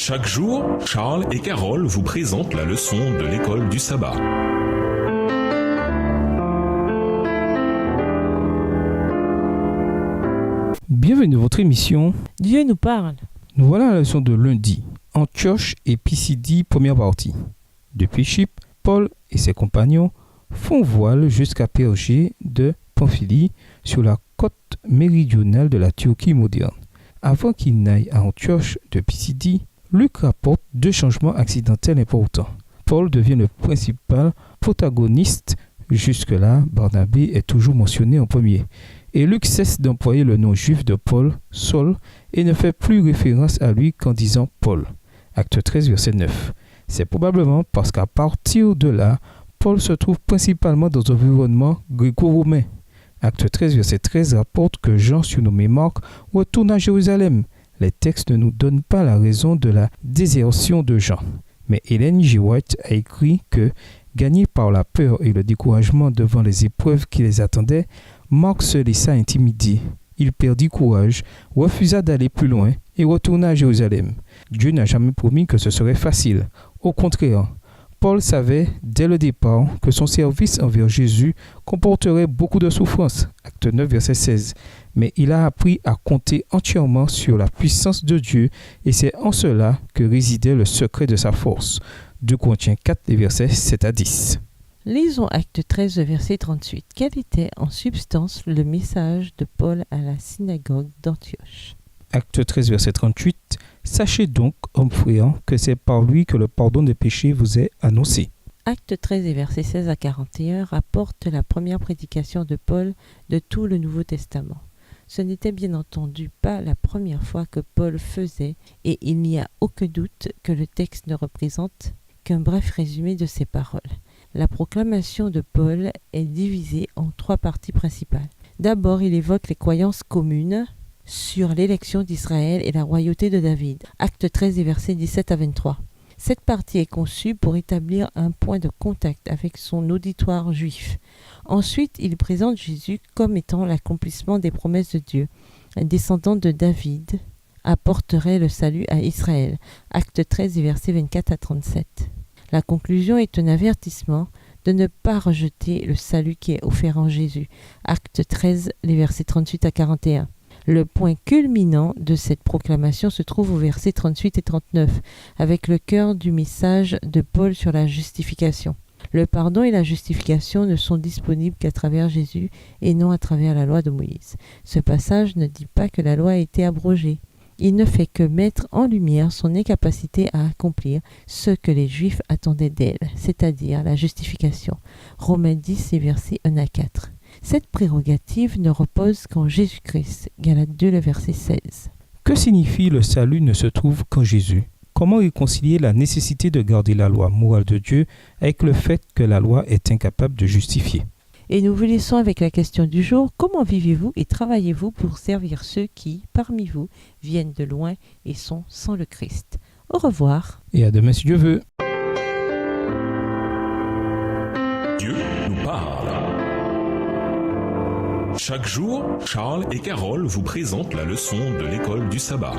Chaque jour, Charles et Carole vous présentent la leçon de l'école du sabbat. Bienvenue à votre émission Dieu nous parle. Nous voilà à la leçon de lundi. Antioche et Pisidie, première partie. Depuis Chypre, Paul et ses compagnons font voile jusqu'à Pérgée de Pamphylie sur la côte méridionale de la Turquie moderne. Avant qu'ils n'aillent à Antioche de Pisidie, Luc rapporte deux changements accidentels importants. Paul devient le principal protagoniste. Jusque-là, Barnabé est toujours mentionné en premier. Et Luc cesse d'employer le nom juif de Paul, Saul, et ne fait plus référence à lui qu'en disant Paul. Acte 13, verset 9. C'est probablement parce qu'à partir de là, Paul se trouve principalement dans un environnement gréco-romain. Acte 13, verset 13 rapporte que Jean, surnommé Marc, retourne à Jérusalem. Les textes ne nous donnent pas la raison de la désertion de Jean. Mais Ellen G. White a écrit que, gagné par la peur et le découragement devant les épreuves qui les attendaient, Marc se laissa intimider. Il perdit courage, refusa d'aller plus loin et retourna à Jérusalem. Dieu n'a jamais promis que ce serait facile. Au contraire, Paul savait dès le départ que son service envers Jésus comporterait beaucoup de souffrances. Acte 9, verset 16. Mais il a appris à compter entièrement sur la puissance de Dieu et c'est en cela que résidait le secret de sa force. 2 Corinthiens 4, les versets 7 à 10. Lisons Acte 13, verset 38. Quel était en substance le message de Paul à la synagogue d'Antioche? Acte 13, verset 38. Sachez donc, hommes frères, que c'est par lui que le pardon des péchés vous est annoncé. Acte 13 et versets 16 à 41 rapportent la première prédication de Paul de tout le Nouveau Testament. Ce n'était bien entendu pas la première fois que Paul faisait, et il n'y a aucun doute que le texte ne représente qu'un bref résumé de ses paroles. La proclamation de Paul est divisée en trois parties principales. D'abord, il évoque les croyances communes sur l'élection d'Israël et la royauté de David. Acte 13 et versets 17 à 23. Cette partie est conçue pour établir un point de contact avec son auditoire juif. Ensuite, il présente Jésus comme étant l'accomplissement des promesses de Dieu. Un descendant de David apporterait le salut à Israël. Acte 13 et versets 24 à 37. La conclusion est un avertissement de ne pas rejeter le salut qui est offert en Jésus. Acte 13, les versets 38 à 41. Le point culminant de cette proclamation se trouve aux versets 38 et 39, avec le cœur du message de Paul sur la justification. Le pardon et la justification ne sont disponibles qu'à travers Jésus et non à travers la loi de Moïse. Ce passage ne dit pas que la loi a été abrogée. Il ne fait que mettre en lumière son incapacité à accomplir ce que les Juifs attendaient d'elle, c'est-à-dire la justification. Romains 10 et versets 1 à 4. Cette prérogative ne repose qu'en Jésus-Christ. Galates 2, le verset 16. Que signifie le salut ne se trouve qu'en Jésus? Comment réconcilier la nécessité de garder la loi morale de Dieu avec le fait que la loi est incapable de justifier? Et nous vous laissons avec la question du jour. Comment vivez-vous et travaillez-vous pour servir ceux qui, parmi vous, viennent de loin et sont sans le Christ? Au revoir. Et à demain si Dieu veut. Dieu nous parle. Chaque jour, Charles et Carole vous présentent la leçon de l'école du sabbat.